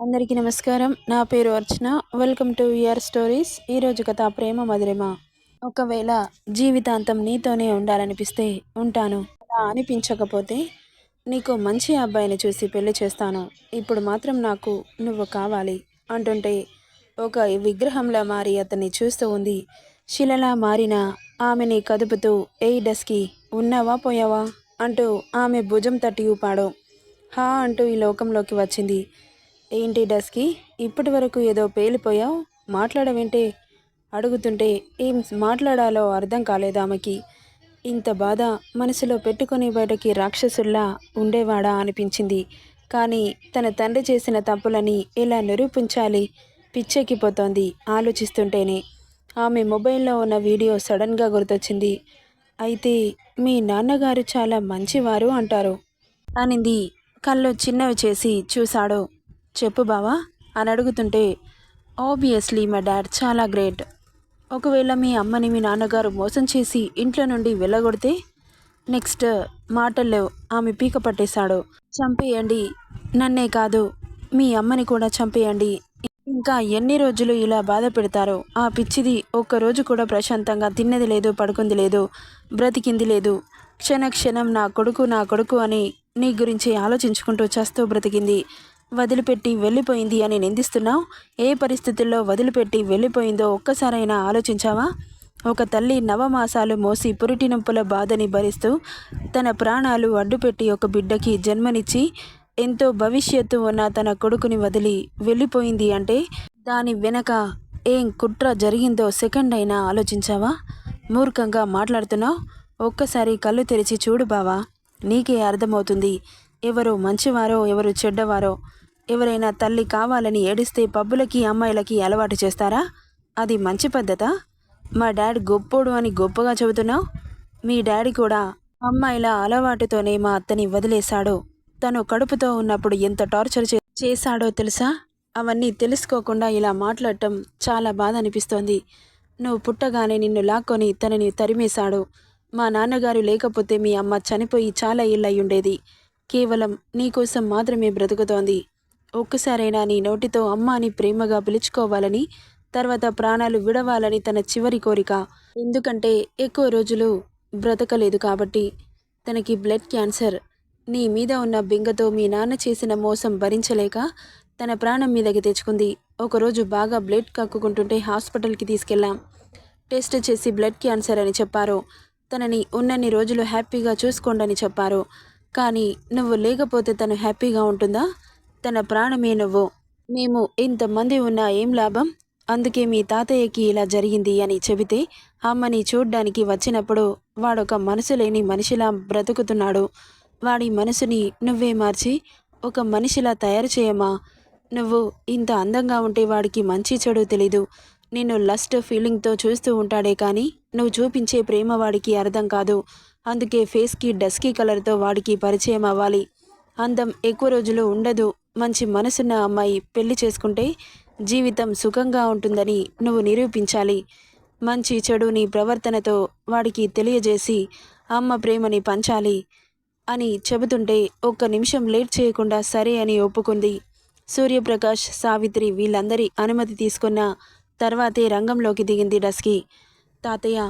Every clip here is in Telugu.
అందరికీ నమస్కారం. నా పేరు Archana. Welcome to your stories. ఈరోజు కథ ప్రేమ మధురిమ. ఒకవేళ జీవితాంతం నీతోనే ఉండాలనిపిస్తే ఉంటాను. అలా అనిపించకపోతే నీకు మంచి అబ్బాయిని చూసి పెళ్లి చేస్తాను. ఇప్పుడు మాత్రం నాకు నువ్వు కావాలి అంటుంటే ఒక విగ్రహంలా మారి అతన్ని చూస్తూ ఉంది. శిలలా మారిన ఆమెని కదుపుతూ ఏయ్ డస్కీ, ఉన్నావా పోయావా అంటూ ఆమె భుజం తట్టి ఊపాడు. హా అంటూ ఈ లోకంలోకి వచ్చింది. ఏంటి డస్కీ, ఇప్పటి వరకు ఏదో పేలిపోయావు, మాట్లాడవేంటే అడుగుతుంటే ఏం మాట్లాడాలో అర్థం కాలేదు ఆమెకి. ఇంత బాధ మనసులో పెట్టుకుని బయటకి రాక్షసుల్లా ఉండేవాడా అనిపించింది. కానీ తన తండ్రి చేసిన తప్పులని ఎలా నిరూపించాలి పిచ్చెక్కిపోతోంది ఆలోచిస్తుంటేనే. ఆమె మొబైల్లో ఉన్న వీడియో సడన్గా గుర్తొచ్చింది. అయితే మీ నాన్నగారు చాలా మంచివారు అంటారు అనింది కళ్ళు చిన్నవి చేసి చూశాడు. చెప్పు బావా అని అడుగుతుంటే ఆబ్వియస్లీ మా డాడ్ చాలా గ్రేట్. ఒకవేళ మీ అమ్మని మీ నాన్నగారు మోసం చేసి ఇంట్లో నుండి వెళ్ళగొడితే నెక్స్ట్ మాటల్లో ఆమె పీక పట్టేశాడు. చంపేయండి, నన్నే కాదు మీ అమ్మని కూడా చంపేయండి. ఇంకా ఎన్ని రోజులు ఇలా బాధ పెడతారో. ఆ పిచ్చిది ఒక్కరోజు కూడా ప్రశాంతంగా తిన్నది లేదు, పడుకుంది లేదు, బ్రతికింది లేదు. క్షణక్షణం నా కొడుకు నా కొడుకు అని నీ గురించి ఆలోచించుకుంటూ చస్తూ బ్రతికింది. వదిలిపెట్టి వెళ్ళిపోయింది అని నిందిస్తున్నావు. ఏ పరిస్థితుల్లో వదిలిపెట్టి వెళ్ళిపోయిందో ఒక్కసారైనా ఆలోచించావా? ఒక తల్లి నవమాసాలు మోసి పురిటి నొప్పుల బాధని భరిస్తూ తన ప్రాణాలు అడ్డుపెట్టి ఒక బిడ్డకి జన్మనిచ్చి ఎంతో భవిష్యత్తు ఉన్న తన కొడుకుని వదిలి వెళ్ళిపోయింది అంటే దాని వెనక ఏం కుట్ర జరిగిందో సెకండ్ అయినా ఆలోచించావా? మూర్ఖంగా మాట్లాడుతున్నావు. ఒక్కసారి కళ్ళు తెరిచి చూడు బావా, నీకే అర్థమవుతుంది ఎవరు మంచివారో ఎవరు చెడ్డవారో. ఎవరైనా తల్లి కావాలని ఏడిస్తే పబ్బులకి అమ్మాయిలకి అలవాటు చేస్తారా? అది మంచి పద్ధతా? మా డాడ్ గొప్పోడు అని గొప్పగా చెబుతున్నావు. మీ డాడీ కూడా అమ్మాయిల అలవాటుతోనే మా అత్తని వదిలేశాడు. తను కడుపుతో ఉన్నప్పుడు ఎంత టార్చర్ చేశాడో తెలుసా? అవన్నీ తెలుసుకోకుండా ఇలా మాట్లాడటం చాలా బాధ అనిపిస్తోంది. నువ్వు పుట్టగానే నిన్ను లాక్కొని తనని తరిమేశాడు. మా నాన్నగారు లేకపోతే మీ అమ్మ చనిపోయి చాలా ఏళ్ళయ్యుండేది. కేవలం నీకోసం మాత్రమే బ్రతుకుతోంది. ఒక్కసారైనా నీ నోటితో అమ్మ అని ప్రేమగా పిలుచుకోవాలని, తర్వాత ప్రాణాలు విడవాలని తన చివరి కోరిక. ఎందుకంటే ఎక్కువ రోజులు బ్రతకలేదు కాబట్టి. తనకి బ్లడ్ క్యాన్సర్. నీ మీద ఉన్న బెంగతో మీ నాన్న చేసిన మోసం భరించలేక తన ప్రాణం మీదకి తెచ్చుకుంది. ఒకరోజు బాగా బ్లడ్ కక్కుకుంటుంటే హాస్పిటల్కి తీసుకెళ్ళాం. టెస్ట్ చేసి బ్లడ్ క్యాన్సర్ అని చెప్పారు. తనని ఉన్నన్ని రోజులు హ్యాపీగా చూసుకోండని చెప్పారు. కానీ నువ్వు లేకపోతే తను హ్యాపీగా ఉంటుందా? తన ప్రాణమే నువ్వు. మేము ఇంతమంది ఉన్నా ఏం లాభం? అందుకే మీ తాతయ్యకి ఇలా జరిగింది అని చెబితే అమ్మని చూడ్డానికి వచ్చినప్పుడు వాడొక మనసు లేని మనిషిలా బ్రతుకుతున్నాడు. వాడి మనసుని నువ్వే మార్చి ఒక మనిషిలా తయారు చేయమా? నువ్వు ఇంత అందంగా ఉంటే వాడికి మంచి చెడు తెలీదు. నిన్ను లస్ట్ ఫీలింగ్తో చూస్తూ ఉంటాడే కానీ నువ్వు చూపించే ప్రేమ వాడికి అర్థం కాదు. అందుకే ఫేస్కి డస్కీ కలర్తో వాడికి పరిచయం అవ్వాలి. అందం ఎక్కువ రోజులు ఉండదు. మంచి మనసున్న అమ్మాయి పెళ్లి చేసుకుంటే జీవితం సుఖంగా ఉంటుందని నువ్వు నిరూపించాలి. మంచి చెడు నీ ప్రవర్తనతో వాడికి తెలియజేసి అమ్మ ప్రేమని పంచాలి అని చెబుతుంటే ఒక్క నిమిషం లేట్ చేయకుండా సరే అని ఒప్పుకుంది. సూర్యప్రకాష్, సావిత్రి వీళ్ళందరి అనుమతి తీసుకున్న తర్వాతే రంగంలోకి దిగింది డస్కీ. తాతయ్య,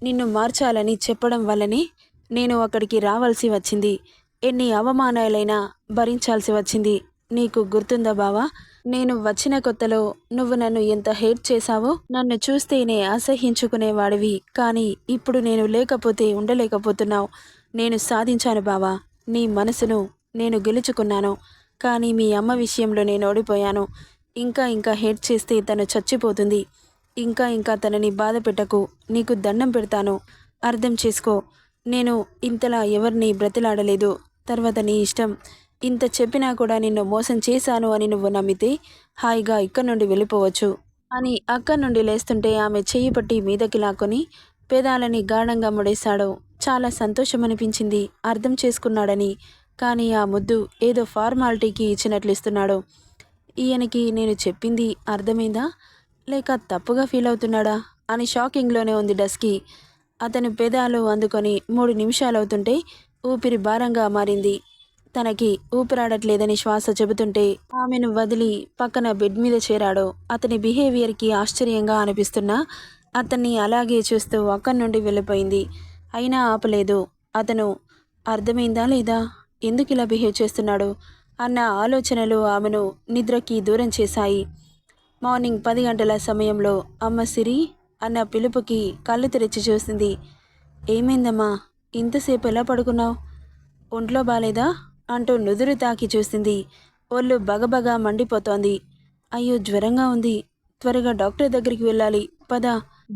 నిన్ను మార్చాలని చెప్పడం వల్లనే నేను అక్కడికి రావాల్సి వచ్చింది. ఎన్ని అవమానాలైనా భరించాల్సి వచ్చింది. నీకు గుర్తుందా బావా? నేను వచ్చిన కొత్తలో నువ్వు నన్ను ఎంత హేట్ చేశావో. నన్ను చూస్తేనే అసహ్యించుకునేవాడివి. కానీ ఇప్పుడు నేను లేకపోతే ఉండలేకపోతున్నావు. నేను సాధించాను బావా. నీ మనసును నేను గెలుచుకున్నాను. కానీ మీ అమ్మ విషయంలో నేను ఓడిపోయాను. ఇంకా ఇంకా హేట్ చేస్తే తను చచ్చిపోతుంది. ఇంకా ఇంకా తనని బాధ పెట్టకు. నీకు దండం పెడతాను, అర్థం చేసుకో. నేను ఇంతలా ఎవరిని బ్రతిలాడలేదు. తర్వాత నీ ఇష్టం. ఇంత చెప్పినా కూడా నిన్ను మోసం చేశాను అని నువ్వు నమ్మితే హాయిగా ఇక్కడి నుండి వెళ్ళిపోవచ్చు అని అక్కడి నుండి లేస్తుంటే ఆమె చెయ్యి పట్టి మీదకి లాక్కొని పేదాలని గాఢంగా ముడేశాడు. చాలా సంతోషం అనిపించింది అర్థం చేసుకున్నాడని. కానీ ఆ ముద్దు ఏదో ఫార్మాలిటీకి ఇచ్చినట్లు ఇస్తున్నాడు. ఈయనకి నేను చెప్పింది అర్థమైందా లేక తప్పుగా ఫీల్ అవుతున్నాడా అని షాకింగ్లోనే ఉంది డస్కీ. అతని పెదాలు అందుకొని 3 నిమిషాలవుతుంటే ఊపిరి భారంగా మారింది. తనకి ఊపిరాడట్లేదని శ్వాస చెబుతుంటే ఆమెను వదిలి పక్కన బెడ్ మీద చేరాడు. అతని బిహేవియర్కి ఆశ్చర్యంగా అనిపిస్తున్నా అతన్ని అలాగే చూస్తూ అక్కడి నుండి వెళ్ళిపోయింది. అయినా ఆపలేదు. అతను అర్థమైందా లేదా, ఎందుకు ఇలా బిహేవ్ చేస్తున్నాడు అన్న ఆలోచనలు ఆమెను నిద్రకి దూరం చేశాయి. మార్నింగ్ 10 గంటల సమయంలో అమ్మ సిరి అన్న పిలుపుకి కళ్ళు తెరిచి చూసింది. ఏమైందమ్మా, ఇంతసేపు ఎలా పడుకున్నావు? ఒంట్లో బాలేదా అంటూ నుదురు తాకి చూసింది. ఒళ్ళు బగబగా మండిపోతోంది. అయ్యో, జ్వరంగా ఉంది, త్వరగా డాక్టర్ దగ్గరికి వెళ్ళాలి, పద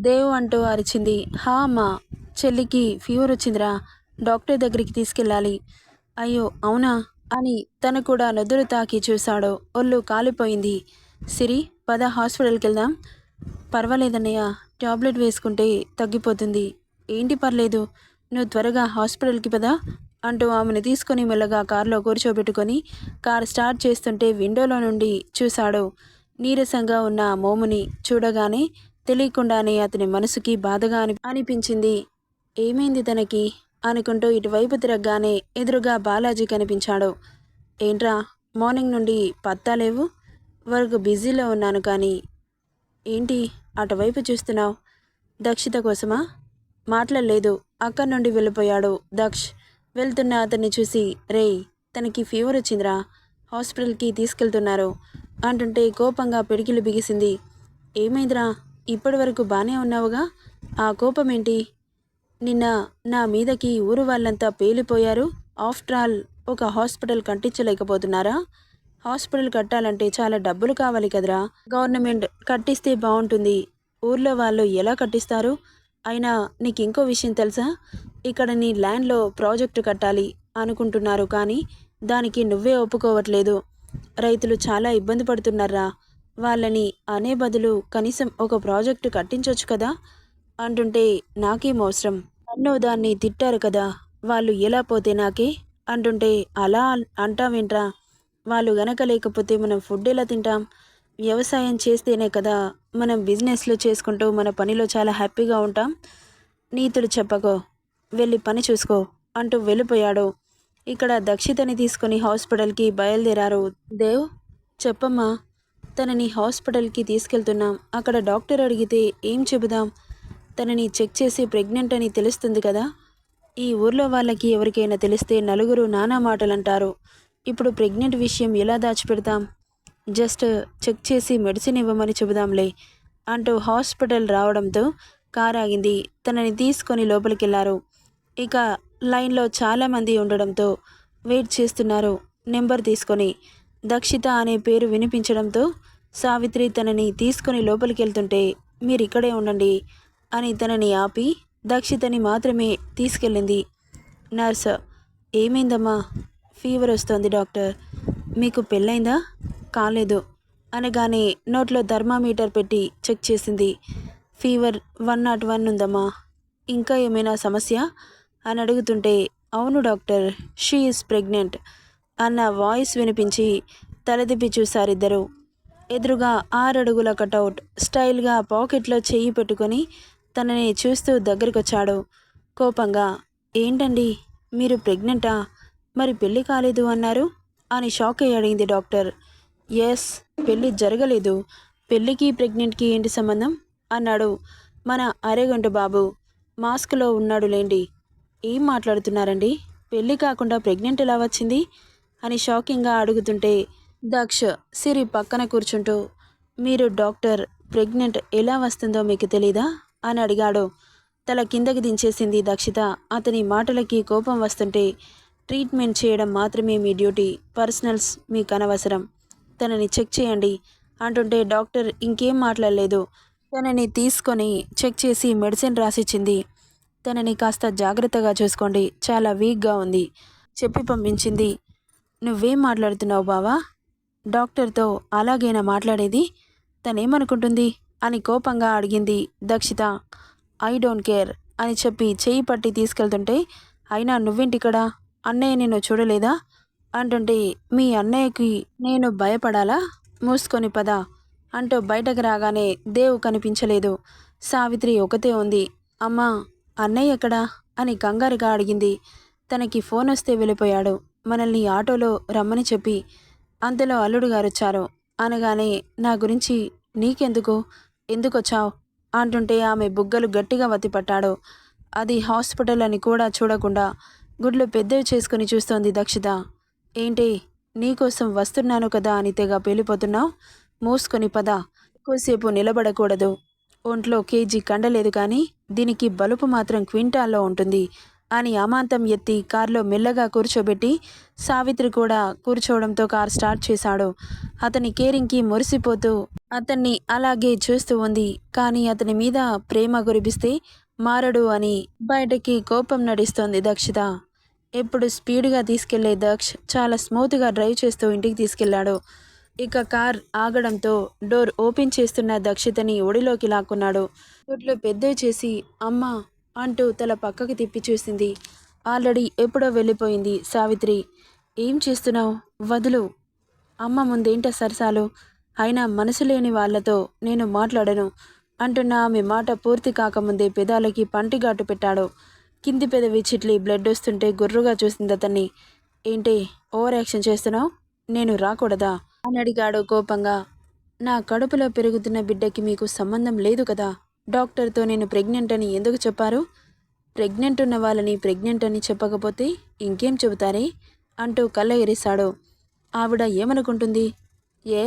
దేవ్ అంటూ అరిచింది. హా అమ్మా, చెల్లికి ఫీవర్ వచ్చిందిరా, డాక్టర్ దగ్గరికి తీసుకెళ్ళాలి. అయ్యో అవునా అని తను కూడా నుదురు తాకి చూశాడు. ఒళ్ళు కాలిపోయింది. సిరి, పద హాస్పిటల్కి వెళ్దాం. పర్వాలేదన్నయ్య, టాబ్లెట్ వేసుకుంటే తగ్గిపోతుంది. ఏంటి పర్లేదు, నువ్వు త్వరగా హాస్పిటల్కి పదా అంటూ ఆమెను తీసుకొని మెల్లగా కారులో కూర్చోబెట్టుకొని కారు స్టార్ట్ చేస్తుంటే విండోలో నుండి చూశాడు. నీరసంగా ఉన్న మోముని చూడగానే తెలియకుండానే అతని మనసుకి బాధగా అనిపించింది. ఏమైంది తనకి అనుకుంటూ ఇటువైపు తిరగగానే ఎదురుగా బాలాజీ కనిపించాడు. ఏంట్రా, మార్నింగ్ నుండి పత్తా లేవు, వర్క్ బిజీలో ఉన్నాను కానీ ఏంటి అటువైపు చూస్తున్నావు? దక్షిత కోసమా? మాట్లాడలేదు. అక్కడి నుండి వెళ్ళిపోయాడు దక్ష్. వెళ్తున్న అతన్ని చూసి, రేయ్, తనకి ఫీవర్ వచ్చిందిరా, హాస్పిటల్కి తీసుకెళ్తున్నారు అంటుంటే కోపంగా పిడికిలు బిగిసింది. ఏమైందిరా, ఇప్పటి వరకు బాగానే ఉన్నావుగా, ఆ కోపం ఏంటి? నిన్న నా మీదకి ఊరు వాళ్ళంతా పేలిపోయారు. ఆఫ్టర్ ఆల్ ఒక హాస్పిటల్ కట్టించలేకపోతున్నారా? హాస్పిటల్ కట్టాలంటే చాలా డబ్బులు కావాలి కదరా. గవర్నమెంట్ కట్టిస్తే బాగుంటుంది. ఊర్లో వాళ్ళు ఎలా కట్టిస్తారు? అయినా నీకు ఇంకో విషయం తెలుసా? ఇక్కడ నీ ల్యాండ్లో ప్రాజెక్టు కట్టాలి అనుకుంటున్నారు, కానీ దానికి నువ్వే ఒప్పుకోవట్లేదు. రైతులు చాలా ఇబ్బంది పడుతున్నారా. వాళ్ళని అనే బదులు కనీసం ఒక ప్రాజెక్టు కట్టించవచ్చు కదా అంటుంటే, నాకేం అవసరం, నన్ను దాన్ని తిట్టారు కదా, వాళ్ళు ఎలా పోతే నాకే అంటుంటే, అలా అంటావేంట్రా? వాళ్ళు గనక లేకపోతే మనం ఫుడ్ ఎలా తింటాం? వ్యవసాయం చేస్తేనే కదా మనం బిజినెస్లు చేసుకుంటూ మన పనిలో చాలా హ్యాపీగా ఉంటాం. నీతులు చెప్పకో, వెళ్ళి పని చూసుకో అంటూ వెళ్ళిపోయాడు. ఇక్కడ దక్షితని తీసుకుని హాస్పిటల్కి బయలుదేరారు. దేవ్, చెప్పమ్మా, తనని హాస్పిటల్కి తీసుకెళ్తున్నాం. అక్కడ డాక్టర్ అడిగితే ఏం చెబుదాం? తనని చెక్ చేసి ప్రెగ్నెంట్ అని తెలుస్తుంది కదా. ఈ ఊర్లో వాళ్ళకి ఎవరికైనా తెలిస్తే నలుగురు నానా మాటలంటారు. ఇప్పుడు ప్రెగ్నెంట్ విషయం ఎలా దాచిపెడతాం? జస్ట్ చెక్ చేసి మెడిసిన్ ఇవ్వమని చెబుదాంలే అంటూ హాస్పిటల్ రావడంతో కార్ ఆగింది. తనని తీసుకొని లోపలికెళ్లారు. ఇక లైన్లో చాలామంది ఉండడంతో వెయిట్ చేస్తున్నారు. నెంబర్ తీసుకొని దక్షిత అనే పేరు వినిపించడంతో సావిత్రి తనని తీసుకొని లోపలికి వెళ్తుంటే, మీరు ఇక్కడే ఉండండి అని తనని ఆపి దక్షితని మాత్రమే తీసుకెళ్ళింది. నర్స్, ఏమైందమ్మా? ఫీవర్ వస్తోంది డాక్టర్. మీకు పెళ్ళైందా? కాలేదు అనగానే నోట్లో థర్మామీటర్ పెట్టి చెక్ చేసింది. ఫీవర్ 101 ఉందమ్మా. ఇంకా ఏమైనా సమస్య అని అడుగుతుంటే, అవును డాక్టర్, షీ ఈజ్ ప్రెగ్నెంట్ అన్న వాయిస్ వినిపించి తలదిప్పి చూశారిద్దరు. ఎదురుగా 6 అడుగుల కటౌట్ స్టైల్గా పాకెట్లో చెయ్యి పెట్టుకొని తనని చూస్తూ దగ్గరికొచ్చాడు కోపంగా. ఏంటండి, మీరు ప్రెగ్నెంటా? మరి పెళ్ళి కాలేదు అన్నారు అని షాక్ అయ్యి అడిగింది డాక్టర్. ఎస్, పెళ్ళి జరగలేదు. పెళ్ళికి ప్రెగ్నెంట్కి ఏంటి సంబంధం అన్నాడు మన అరేగంటు బాబు. మాస్క్లో ఉన్నాడు లేండి. ఏం మాట్లాడుతున్నారండి? పెళ్ళి కాకుండా ప్రెగ్నెంట్ ఎలా వచ్చింది అని షాకింగ్గా అడుగుతుంటే, దక్ష్ సిరి పక్కన కూర్చుంటూ, మీరు డాక్టర్, ప్రెగ్నెంట్ ఎలా వస్తుందో మీకు తెలీదా అని అడిగాడు. తల కిందకి దించేసింది దక్షిత. అతని మాటలకి కోపం వస్తుంటే, ట్రీట్మెంట్ చేయడం మాత్రమే మీ డ్యూటీ, పర్సనల్స్ మీకు అనవసరం, తనని చెక్ చేయండి అంటుంటే డాక్టర్ ఇంకేం మాట్లాడలేదు. తనని తీసుకొని చెక్ చేసి మెడిసిన్ రాసిచ్చింది. తనని కాస్త జాగ్రత్తగా చూసుకోండి, చాలా వీక్గా ఉంది చెప్పి పంపించింది. నువ్వేం మాట్లాడుతున్నావు బావా? డాక్టర్తో అలాగేనా మాట్లాడేది? తనేమనుకుంటుంది అని కోపంగా అడిగింది దక్షిత. ఐ డోంట్ కేర్ అని చెప్పి చెయ్యి పట్టి తీసుకెళ్తుంటే, అయినా నువ్వేంటిక్కడ? అన్నయ్య నిన్ను చూడలేదా అంటుంటే, మీ అన్నయ్యకి నేను భయపడాలా? మూసుకొని పద అంటూ బయటకు రాగానే దేవ్ కనిపించలేదు. సావిత్రి ఒకతే ఉంది. అమ్మా, అన్నయ్య ఎక్కడా అని కంగారుగా అడిగింది. తనకి ఫోన్ వస్తే వెళ్ళిపోయాడు. మనల్ని ఆటోలో రమ్మని చెప్పి అంతలో అల్లుడు గారు వచ్చారు. అనగానే నా గురించి నీకెందుకు, ఎందుకొచ్చావు అంటుంటే ఆమె బుగ్గలు గట్టిగా వత్తిపట్టాడు. అది హాస్పిటల్ అని కూడా చూడకుండా గుడ్లు పెద్దవి చేసుకుని చూస్తోంది దక్షిత. ఏంటి, నీకోసం వస్తున్నాను కదా అని తెగ పేలిపోతున్నావు? మూసుకొని పద, ఎక్కువసేపు నిలబడకూడదు. ఒంట్లో కేజీ కండలేదు కానీ దీనికి బలుపు మాత్రం క్వింటాల్లో ఉంటుంది అని అమాంతం ఎత్తి కారులో మెల్లగా కూర్చోబెట్టి సావిత్రి కూడా కూర్చోవడంతో కారు స్టార్ట్ చేశాడు. అతని కేరింగ్కి మురిసిపోతూ అతన్ని అలాగే చూస్తూ ఉంది. కానీ అతని మీద ప్రేమ కురిపిస్తే మారడు అని బయటకి కోపం నడిస్తోంది దక్షిత. ఎప్పుడు స్పీడ్గా తీసుకెళ్లే దక్ష్ చాలా స్మూత్గా డ్రైవ్ చేస్తూ ఇంటికి తీసుకెళ్లాడు. ఇక కార్ ఆగడంతో డోర్ ఓపెన్ చేస్తున్న దక్షితని ఒడిలోకి లాక్కున్నాడు. గుడ్లు పెద్దవి చేసి అమ్మా అంటూ తల పక్కకి తిప్పి చూసింది. ఆల్రెడీ ఎప్పుడో వెళ్ళిపోయింది సావిత్రి. ఏం చేస్తున్నావు, వదులు. అమ్మ ముందేంట సరసాలు, అయినా మనసు లేని వాళ్లతో నేను మాట్లాడను అంటున్న ఆమె మాట పూర్తి కాకముందే పెదాలకి పంటిగాటు పెట్టాడు. కింది పెదవి చిట్లి బ్లడ్ వస్తుంటే గుర్రుగా చూసింది అతన్ని. ఏంటి ఓవర్ యాక్షన్ చేస్తున్నావు, నేను రాకూడదా అని అడిగాడు కోపంగా. నా కడుపులో పెరుగుతున్న బిడ్డకి మీకు సంబంధం లేదు కదా, డాక్టర్తో నేను ప్రెగ్నెంట్ అని ఎందుకు చెప్పారు? ప్రెగ్నెంట్ ఉన్న వాళ్ళని ప్రెగ్నెంట్ అని చెప్పకపోతే ఇంకేం చెబుతారే అంటూ కళ్ళ ఎరిశాడు. ఆవిడ ఏమనుకుంటుంది? ఏ,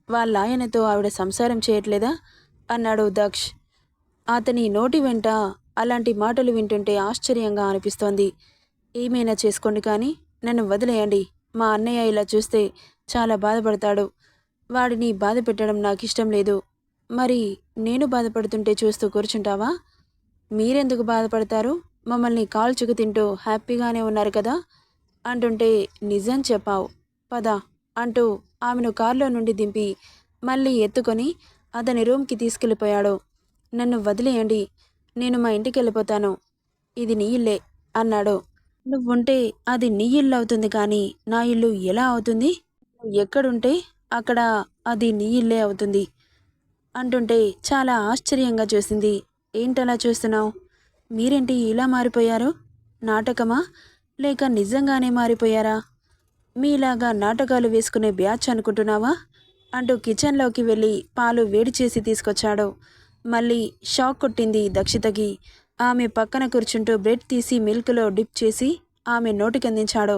వాళ్ళ ఆయనతో ఆవిడ సంసారం చేయట్లేదా అన్నాడు దక్ష్. అతని నోటి వెంట అలాంటి మాటలు వింటుంటే ఆశ్చర్యంగా అనిపిస్తోంది. ఏమైనా చేసుకోండి కానీ నన్ను వదిలేయండి. మా అన్నయ్య ఇలా చూస్తే చాలా బాధపడతాడు. వాడిని బాధ పెట్టడం నాకు ఇష్టం లేదు. మరి నేను బాధపడుతుంటే చూస్తూ కూర్చుంటావా? మీరెందుకు బాధపడతారు? మమ్మల్ని కాల్చుకు తింటూ హ్యాపీగానే ఉన్నారు కదా అంటుంటే నిజం చెప్పావు, పద అంటూ ఆమెను కారులో నుండి దింపి మళ్ళీ ఎత్తుకొని అతని రూమ్కి తీసుకెళ్ళిపోయాడు. నన్ను వదిలేయండి, నేను మా ఇంటికి వెళ్ళిపోతాను. ఇది నీ ఇల్లే అన్నాడు. నువ్వుంటే అది నీ ఇల్లు అవుతుంది కానీ నా ఇల్లు ఎలా అవుతుంది? ఎక్కడుంటే అక్కడ అది నీ ఇల్లే అవుతుంది అంటుంటే చాలా ఆశ్చర్యంగా చూసింది. ఏంటలా చూస్తున్నావు? మీరేంటి ఇలా మారిపోయారు? నాటకమా లేక నిజంగానే మారిపోయారా? మీలాగా నాటకాలు వేసుకునే బ్యాచ్ అనుకుంటున్నావా అంటూ కిచెన్లోకి వెళ్ళి పాలు వేడి చేసి తీసుకొచ్చాడు. మళ్ళీ షాక్ కొట్టింది దక్షితకి. ఆమె పక్కన కూర్చుంటూ బ్రెడ్ తీసి మిల్క్లో డిప్ చేసి ఆమె నోటికందించాడు.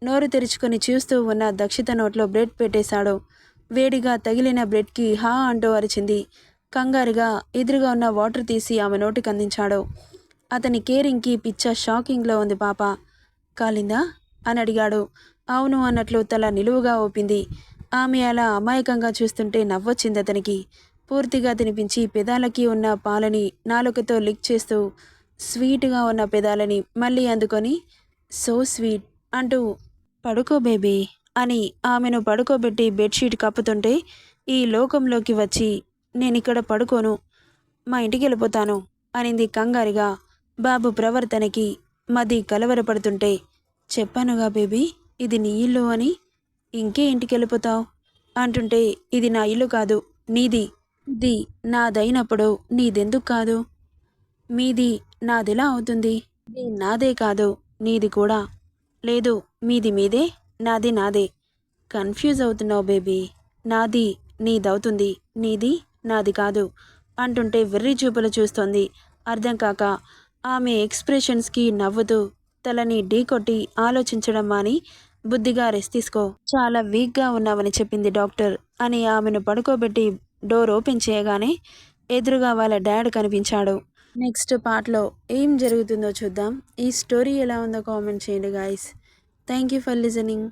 నోరు తెరుచుకొని చూస్తూ ఉన్న దక్షిత నోట్లో బ్రెడ్ పెట్టేశాడు. వేడిగా తగిలిన బ్రెడ్కి హా అంటూ అరిచింది. కంగారుగా ఎదురుగా ఉన్న వాటర్ తీసి ఆమె నోటికి అందించాడు. అతని కేరింగ్కి పిచ్చ షాకింగ్లో ఉంది పాప. కాలిందా అని అడిగాడు. అవును అన్నట్లు తల నిలువుగా ఊపింది. ఆమె అలా అమాయకంగా చూస్తుంటే నవ్వొచ్చింది అతనికి. పూర్తిగా తినిపించి పెదాలకి ఉన్న పాలని నాలుకతో లిక్ చేస్తూ స్వీట్గా ఉన్న పెదాలని మళ్ళీ అందుకొని సో స్వీట్ అంటూ పడుకో బేబీ అని ఆమెను పడుకోబెట్టి బెడ్షీట్ కప్పుతుంటే ఈ లోకంలోకి వచ్చి నేనిక్కడ పడుకోను, మా ఇంటికి వెళ్ళిపోతాను అనింది కంగారుగా. బాబు ప్రవర్తనకి మది కలవరపడుతుంటే చెప్పానుగా బేబీ ఇది నీ ఇల్లు అని, ఇంకే ఇంటికి వెళ్ళిపోతావు అంటుంటే ఇది నా ఇల్లు కాదు నీది, ఇది నాదైనప్పుడు నీదెందుకు కాదు? మీది నాదెలా అవుతుంది? ఇది నాదే కాదు నీది కూడా లేదు, మీది మీదే నాది నాదే. కన్ఫ్యూజ్ అవుతున్నావు బేబీ. నాది నీదవుతుంది, నీది నాది కాదు అంటుంటే వెర్రి చూపులు చూస్తోంది. అర్థం కాక ఆమె ఎక్స్ప్రెషన్స్కి నవ్వుతూ తలని ఢీకొట్టి ఆలోచించడం మాని బుద్ధిగా రెస్ట్ తీసుకో, చాలా వీక్గా ఉన్నావని చెప్పింది డాక్టర్ అని ఆమెను పడుకోబెట్టి డోర్ ఓపెన్ చేయగానే ఎదురుగా వాళ్ళ డాడ్ కనిపించాడు. నెక్స్ట్ పార్ట్లో ఏం జరుగుతుందో చూద్దాం. ఈ స్టోరీ ఎలా ఉందో కామెంట్ చేయండి guys. Thank you for listening.